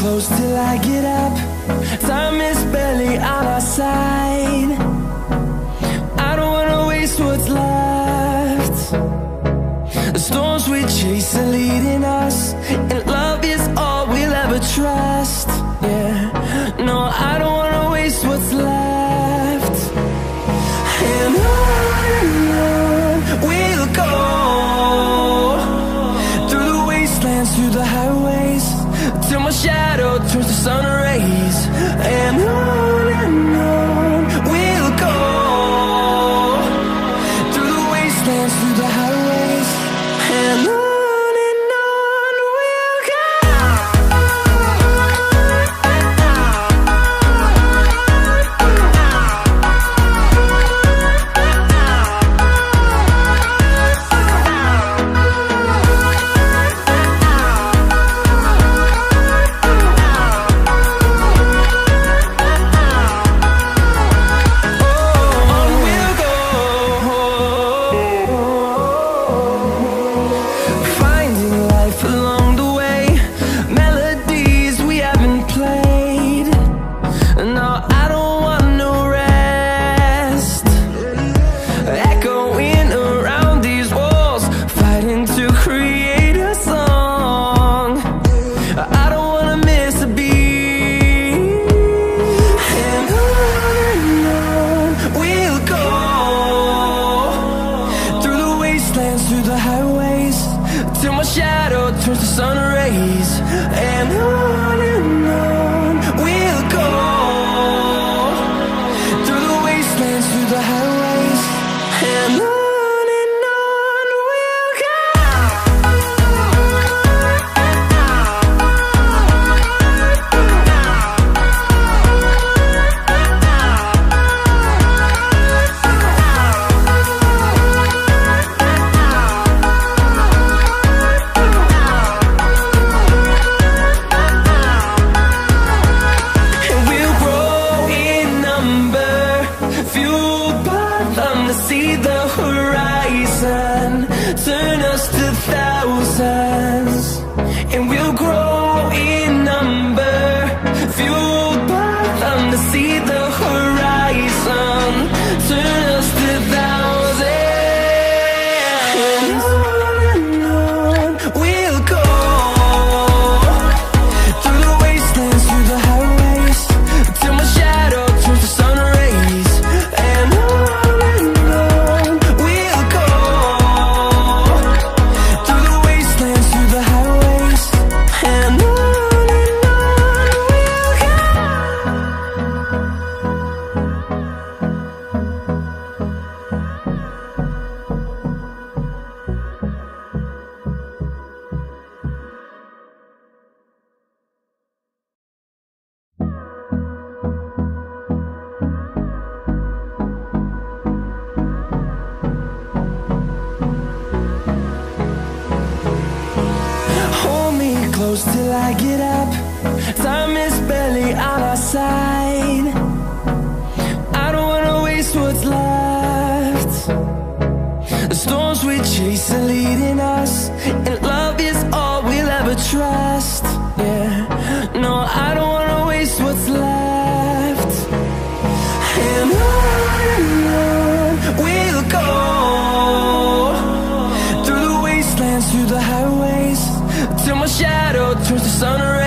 close till I get up. Time is barely on our side. I don't wanna waste what's left. The storms we chase are leading us, and love is all we'll ever trust. Yeah, no, I don't wanna waste what's left. And on we'll go, through the wastelands, through the highways, till my shadow turns to sun rays. And on we'll go, through the wastelands, through the highways, and on. Through the highways, till my shadow turns to sun rays. And on we'll go, through the wastelands, through the highways, and on we'll go. See the horizon, turn us to thousands, and we'll grow in number, fueled by them. To see the horizon, turn us to thousands, and on we'll go, through the wastelands, through the highways, till my shadow turns to sun rays. And close till I get up. Time is barely on our side. I don't wanna waste what's left. The storms we chase are leading us, and love is all we'll ever trust. Yeah, no, I don't wanna waste what's left. And on we'll go, through the wastelands, through the highways, till my shadow turns to sun rays.